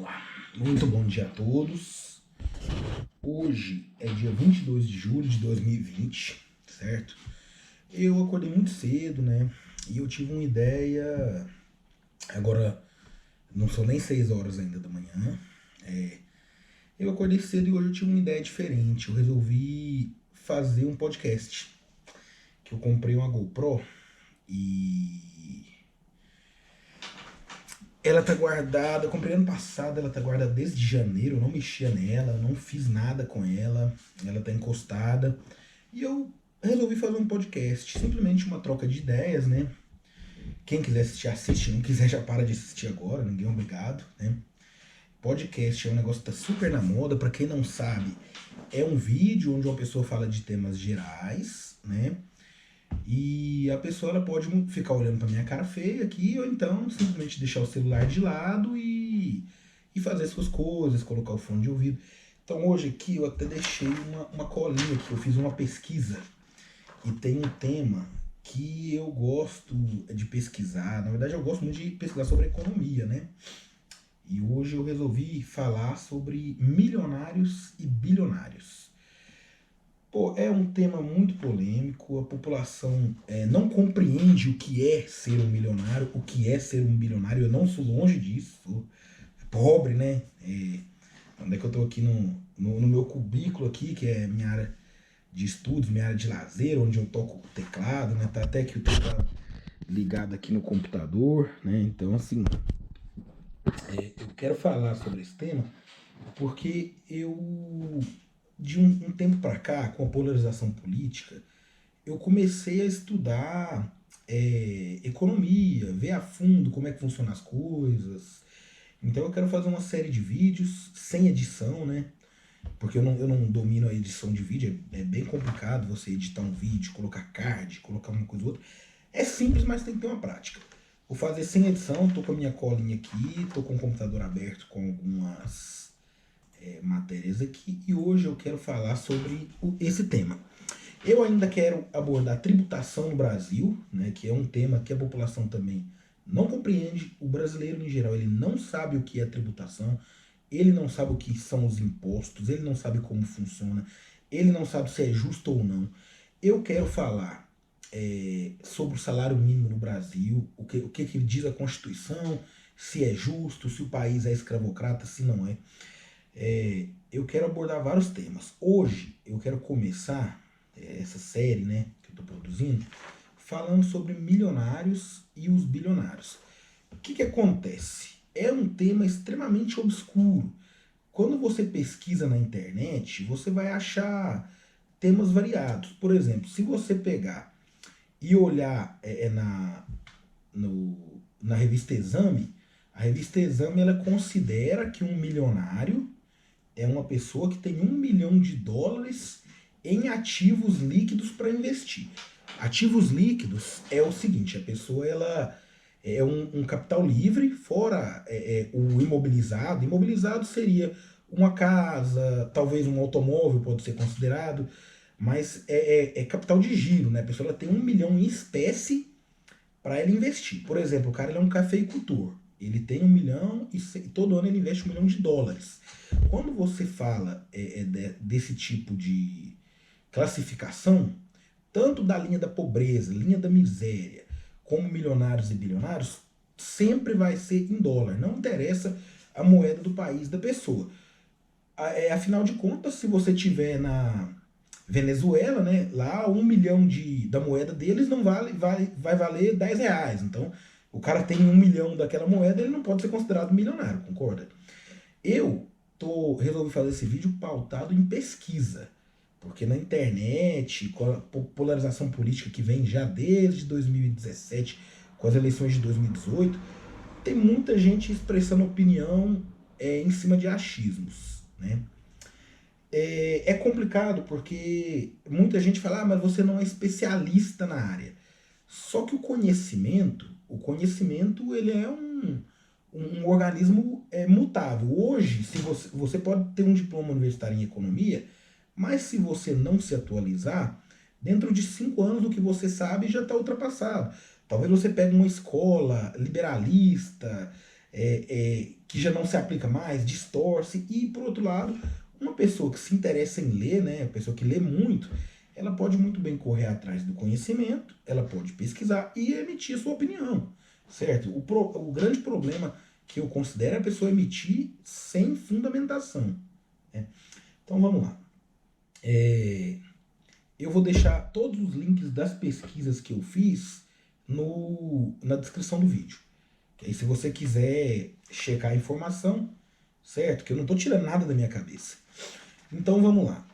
lá. Muito bom dia a todos. Hoje é dia 22 de julho de 2020, certo? Eu acordei muito cedo, né? E eu tive uma ideia. Agora não são nem 6 horas ainda da manhã. Eu acordei cedo e hoje eu tive uma ideia diferente. Eu resolvi fazer um podcast. Que eu comprei uma GoPro e ela tá guardada, eu comprei ano passado, ela tá guardada desde janeiro, eu não mexia nela, não fiz nada com ela, ela tá encostada. E eu resolvi fazer um podcast, simplesmente uma troca de ideias, né? Quem quiser assistir, assiste, não quiser já para de assistir agora, ninguém é obrigado, né? Podcast é um negócio que tá super na moda, pra quem não sabe, é um vídeo onde uma pessoa fala de temas gerais, né? E a pessoa ela pode ficar olhando pra minha cara feia aqui, ou então simplesmente deixar o celular de lado e fazer suas coisas, colocar o fone de ouvido. Então hoje aqui eu até deixei uma colinha aqui, eu fiz uma pesquisa e tem um tema que eu gosto de pesquisar. Na verdade eu gosto muito de pesquisar sobre economia, né? E hoje eu resolvi falar sobre milionários e bilionários. Pô, é um tema muito polêmico, a população não compreende o que é ser um milionário, o que é ser um bilionário. Eu não sou longe disso, sou pobre, né? Onde é que eu tô aqui no meu cubículo aqui, que é minha área de estudos, minha área de lazer, onde eu toco o teclado, né? Tá até aqui o teclado ligado aqui no computador, né? Então, assim, eu quero falar sobre esse tema porque de um tempo para cá, com a polarização política, eu comecei a estudar economia, ver a fundo como é que funcionam as coisas. Então eu quero fazer uma série de vídeos sem edição, né? Porque eu não domino a edição de vídeo, é bem complicado você editar um vídeo, colocar card, colocar uma coisa ou outra. É simples, mas tem que ter uma prática. Vou fazer sem edição, tô com a minha colinha aqui, tô com o computador aberto com algumas matérias aqui e hoje eu quero falar sobre esse tema. Eu ainda quero abordar tributação no Brasil, né, que é um tema que a população também não compreende. O brasileiro, em geral, ele não sabe o que é tributação, ele não sabe o que são os impostos, ele não sabe como funciona, ele não sabe se é justo ou não. Eu quero falar sobre o salário mínimo no Brasil, o que diz a Constituição, se é justo, se o país é escravocrata, se não é. Eu quero abordar vários temas. Hoje eu quero começar essa série, né, que eu estou produzindo, falando sobre milionários e os bilionários. O que acontece? É um tema extremamente obscuro. Quando você pesquisa na internet, você vai achar temas variados. Por exemplo, se você pegar e olhar na revista Exame, a revista Exame ela considera que um milionário é uma pessoa que tem US$ 1 milhão em ativos líquidos para investir. Ativos líquidos é o seguinte, a pessoa ela é um capital livre, fora o imobilizado. Imobilizado seria uma casa, talvez um automóvel pode ser considerado, mas é capital de giro, né? A pessoa ela tem 1 milhão em espécie para ela investir. Por exemplo, o cara ele é um cafeicultor. Ele tem 1 milhão e todo ano ele investe US$ 1 milhão. Quando você fala desse tipo de classificação, tanto da linha da pobreza, linha da miséria, como milionários e bilionários, sempre vai ser em dólar. Não interessa a moeda do país da pessoa. Afinal de contas, se você tiver na Venezuela, né, lá 1 milhão da moeda deles não vai valer R$ 10. Então, o cara tem 1 milhão daquela moeda, ele não pode ser considerado milionário, concorda? Eu resolvi fazer esse vídeo pautado em pesquisa, porque na internet, com a polarização política que vem já desde 2017, com as eleições de 2018, tem muita gente expressando opinião em cima de achismos, né? É complicado porque muita gente fala, mas você não é especialista na área. Só que o conhecimento ele é um organismo mutável. Hoje, se você pode ter um diploma universitário em economia, mas se você não se atualizar, dentro de 5 anos o que você sabe já está ultrapassado. Talvez você pegue uma escola liberalista, que já não se aplica mais, distorce. E, por outro lado, uma pessoa que se interessa em ler, né, a pessoa que lê muito, ela pode muito bem correr atrás do conhecimento, ela pode pesquisar e emitir a sua opinião, certo? O grande problema que eu considero é a pessoa emitir sem fundamentação, né? Então vamos lá. Eu vou deixar todos os links das pesquisas que eu fiz na descrição do vídeo. Que aí se você quiser checar a informação, certo? Que eu não estou tirando nada da minha cabeça. Então vamos lá.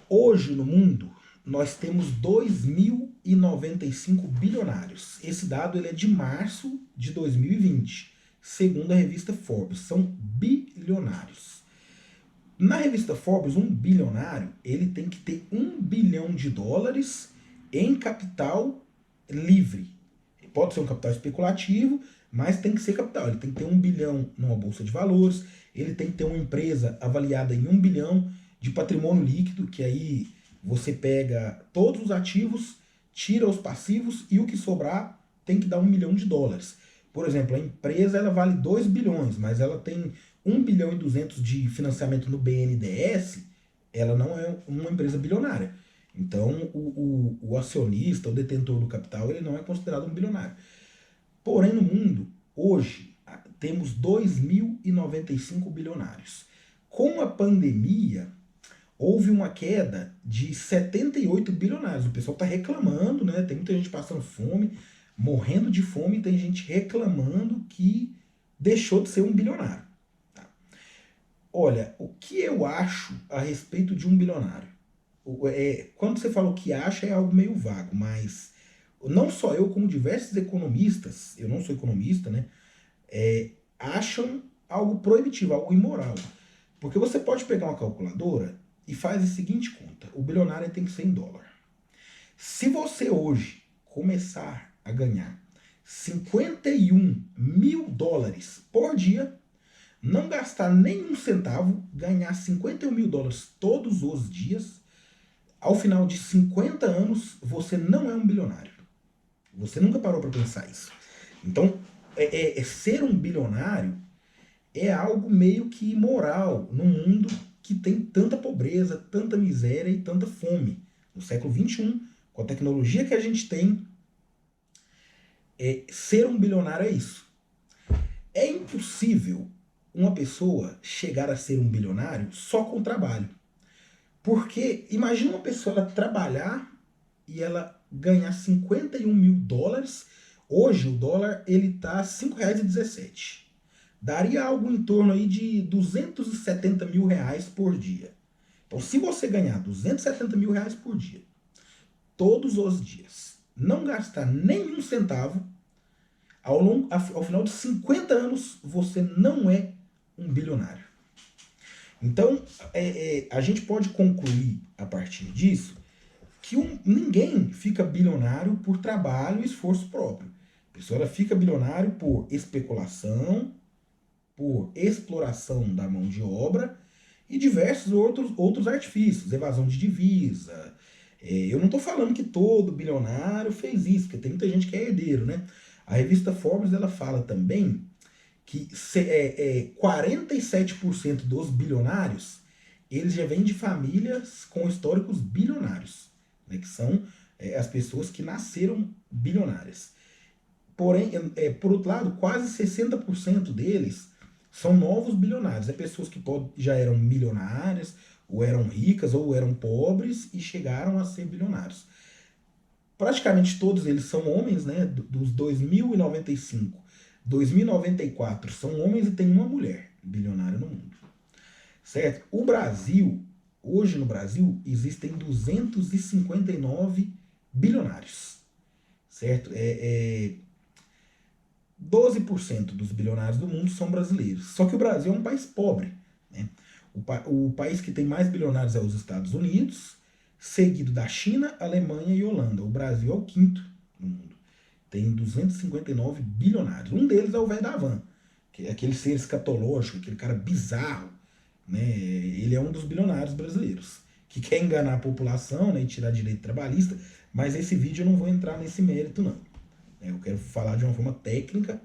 Hoje no mundo nós temos 2.095 bilionários. Esse dado ele é de março de 2020, segundo a revista Forbes. São bilionários. Na revista Forbes, um bilionário ele tem que ter $1 bilhão em capital livre. Pode ser um capital especulativo, mas tem que ser capital. Ele tem que ter 1 bilhão numa bolsa de valores, ele tem que ter uma empresa avaliada em 1 bilhão de patrimônio líquido, que aí você pega todos os ativos, tira os passivos e o que sobrar tem que dar $1 milhão. Por exemplo, a empresa ela vale 2 bilhões, mas ela tem 1 bilhão e 200 de financiamento no BNDES, ela não é uma empresa bilionária. Então, o acionista, o detentor do capital, ele não é considerado um bilionário. Porém, no mundo, hoje, temos 2.095 bilionários. Com a pandemia, houve uma queda de 78 bilionários. O pessoal está reclamando, né? Tem muita gente passando fome, morrendo de fome, e tem gente reclamando que deixou de ser um bilionário. Tá? Olha, o que eu acho a respeito de um bilionário? Quando você fala o que acha é algo meio vago, mas não só eu, como diversos economistas, eu não sou economista, né, acham algo proibitivo, algo imoral. Porque você pode pegar uma calculadora e faz a seguinte conta: o bilionário tem que ser em dólar. Se você hoje começar a ganhar $51 mil por dia, não gastar nenhum centavo, ganhar $51 mil todos os dias, ao final de 50 anos, você não é um bilionário. Você nunca parou para pensar isso. Então, ser um bilionário é algo meio que imoral num mundo que tem tanta pobreza, tanta miséria e tanta fome. No século XXI, com a tecnologia que a gente tem, ser um bilionário é isso. É impossível uma pessoa chegar a ser um bilionário só com trabalho. Porque imagina uma pessoa ela trabalhar e ela ganhar $51 mil. Hoje o dólar ele tá R$ 5,17. Daria algo em torno aí de R$ 270 mil por dia. Então se você ganhar R$ 270 mil por dia, todos os dias, não gastar nenhum centavo, ao final de 50 anos você não é um bilionário. Então, a gente pode concluir a partir disso que ninguém fica bilionário por trabalho e esforço próprio. A pessoa ela fica bilionário por especulação, por exploração da mão de obra e diversos outros artifícios, evasão de divisa. Eu não estou falando que todo bilionário fez isso, porque tem muita gente que é herdeiro, né? A revista Forbes ela fala também que 47% dos bilionários eles já vêm de famílias com históricos bilionários, né, que são as pessoas que nasceram bilionárias. Porém, por outro lado, quase 60% deles são novos bilionários. Pessoas que já eram milionárias, ou eram ricas, ou eram pobres e chegaram a ser bilionários. Praticamente todos eles são homens, né? Dos 2.095, 2.094 são homens e tem uma mulher bilionária no mundo. Certo? O Brasil, hoje no Brasil, existem 259 bilionários. Certo? 12% dos bilionários do mundo são brasileiros. Só que o Brasil é um país pobre. Né? O país que tem mais bilionários é os Estados Unidos, seguido da China, Alemanha e Holanda. O Brasil é o quinto no mundo. Tem 259 bilionários. Um deles é o velho da van, que é aquele ser escatológico, aquele cara bizarro. Né? Ele é um dos bilionários brasileiros, que quer enganar a população, né, e tirar direito trabalhista, mas esse vídeo eu não vou entrar nesse mérito não. Eu quero falar de uma forma técnica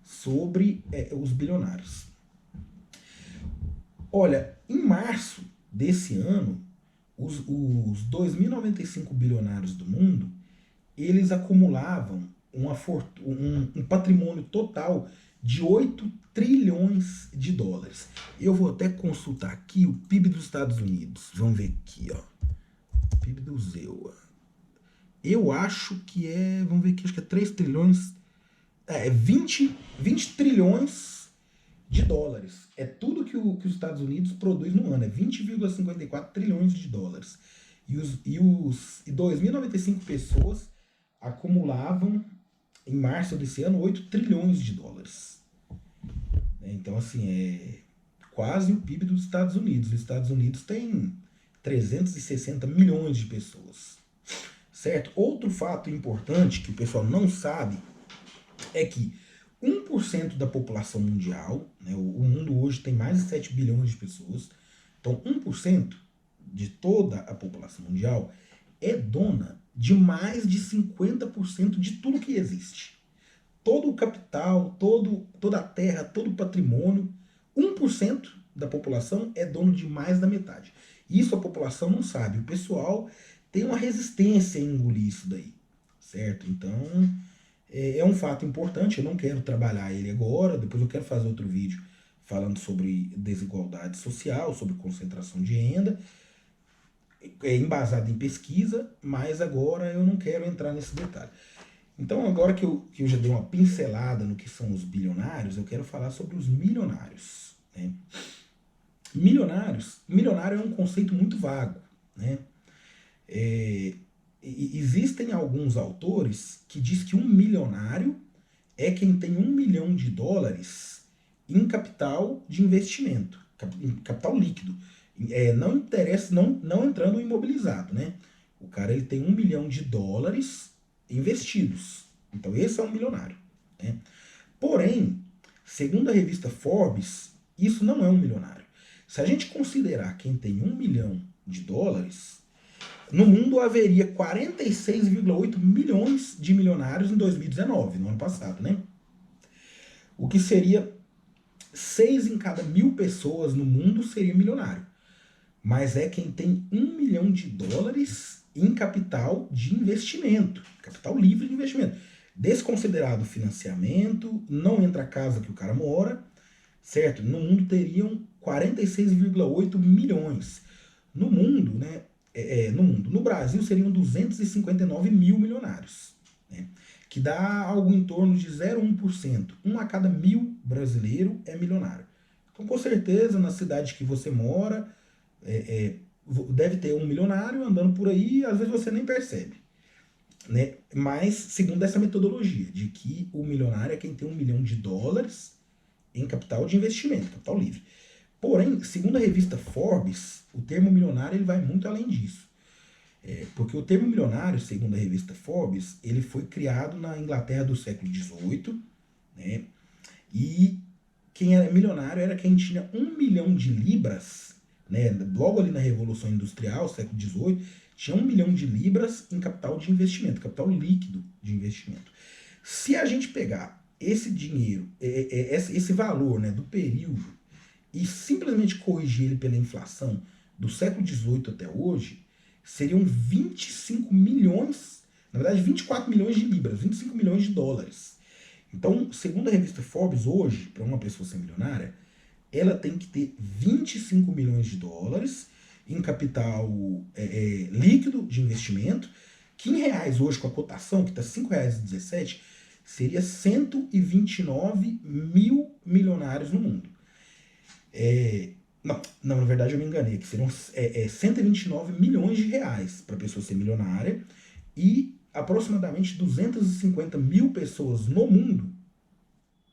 sobre os bilionários. Olha, em março desse ano, os 2.095 bilionários do mundo, eles acumulavam um patrimônio total de 8 trilhões de dólares. Eu vou até consultar aqui o PIB dos Estados Unidos. Vamos ver aqui, ó. PIB do ZEUA. Eu acho que é, vamos ver aqui, acho que é 3 trilhões, 20 trilhões de dólares. É tudo que os Estados Unidos produz no ano, é 20,54 trilhões de dólares. E 2.095 pessoas acumulavam, em março desse ano, 8 trilhões de dólares. Então, assim, é quase o PIB dos Estados Unidos. Os Estados Unidos têm 360 milhões de pessoas. Certo? Outro fato importante que o pessoal não sabe é que 1% da população mundial, né, o mundo hoje tem mais de 7 bilhões de pessoas, então 1% de toda a população mundial é dona de mais de 50% de tudo que existe. Todo o capital, toda a terra, todo o patrimônio, 1% da população é dono de mais da metade. Isso a população não sabe. O pessoal tem uma resistência em engolir isso daí, certo? Então, é um fato importante, eu não quero trabalhar ele agora, depois eu quero fazer outro vídeo falando sobre desigualdade social, sobre concentração de renda, embasado em pesquisa, mas agora eu não quero entrar nesse detalhe. Então, agora que eu já dei uma pincelada no que são os bilionários, eu quero falar sobre os milionários. Né? Milionário é um conceito muito vago, né? Existem alguns autores que diz que um milionário é quem tem 1 milhão de dólares em capital de investimento, capital líquido. Não interessa, não entrando no imobilizado, né? O cara ele tem 1 milhão de dólares investidos. Então esse é um milionário. Né? Porém, segundo a revista Forbes, isso não é um milionário. Se a gente considerar quem tem 1 milhão de dólares, no mundo haveria 46,8 milhões de milionários em 2019, no ano passado, né? O que seria 6 em cada 1.000 pessoas no mundo seria milionário. Mas é quem tem 1 milhão de dólares em capital de investimento, capital livre de investimento. Desconsiderado financiamento, não entra a casa que o cara mora, certo? No mundo teriam 46,8 milhões. No mundo, né? No Brasil seriam 259 mil milionários, né? Que dá algo em torno de 0,1%. Um a cada 1.000 brasileiro é milionário. Então, com certeza, na cidade que você mora, deve ter um milionário andando por aí e às vezes você nem percebe. Né? Mas, segundo essa metodologia, de que o milionário é quem tem 1 milhão de dólares em capital de investimento, capital livre. Porém, segundo a revista Forbes, o termo milionário ele vai muito além disso. Porque o termo milionário, segundo a revista Forbes, ele foi criado na Inglaterra do século XVIII, né? E quem era milionário era quem tinha 1 milhão de libras, né? Logo ali na Revolução Industrial, século XVIII, tinha 1 milhão de libras em capital de investimento, capital líquido de investimento. Se a gente pegar esse dinheiro, esse valor, né, do período, e simplesmente corrigir ele pela inflação do século XVIII até hoje, seriam 25 milhões, na verdade 24 milhões de libras, 25 milhões de dólares. Então, segundo a revista Forbes, hoje, para uma pessoa ser milionária, ela tem que ter 25 milhões de dólares em capital líquido de investimento, que em reais hoje, com a cotação, que está R$ 5,17, seria 129 mil milionários no mundo. Não, na verdade eu me enganei, que seriam 129 milhões de reais para a pessoa ser milionária e aproximadamente 250 mil pessoas no mundo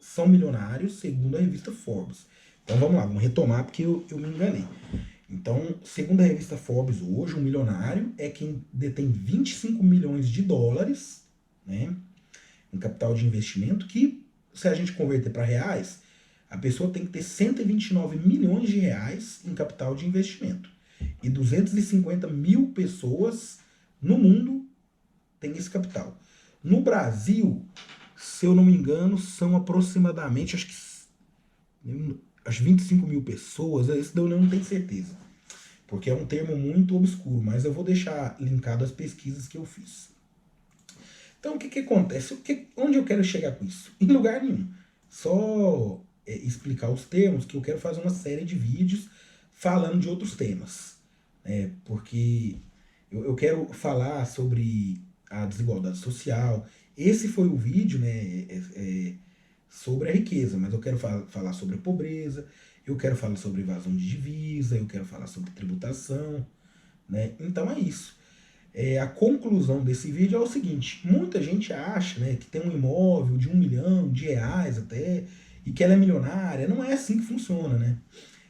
são milionários, segundo a revista Forbes. Então vamos lá, vamos retomar porque eu me enganei. Então, segundo a revista Forbes, hoje um milionário é quem detém 25 milhões de dólares, né, em capital de investimento, que se a gente converter para reais, a pessoa tem que ter 129 milhões de reais em capital de investimento. E 250 mil pessoas no mundo têm esse capital. No Brasil, se eu não me engano, são aproximadamente, acho que as 25 mil pessoas, esse daí eu não tenho certeza, porque é um termo muito obscuro, mas eu vou deixar linkado as pesquisas que eu fiz. Então, o que, que acontece? Onde eu quero chegar com isso? Em lugar nenhum. Só explicar os termos, que eu quero fazer uma série de vídeos falando de outros temas. Porque eu quero falar sobre a desigualdade social. Esse foi o vídeo, né, sobre a riqueza, mas eu quero falar sobre a pobreza, eu quero falar sobre evasão de divisa, eu quero falar sobre tributação, né? Então é isso. A conclusão desse vídeo é o seguinte: muita gente acha, né, que tem um imóvel de 1 milhão de reais até e que ela é milionária. Não é assim que funciona, né?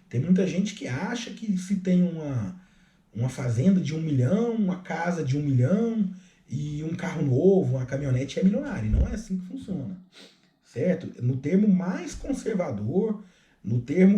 Tem muita gente que acha que se tem uma fazenda de 1 milhão, uma casa de 1 milhão e um carro novo, uma caminhonete é milionário. E não é assim que funciona, certo? No termo mais conservador, no termo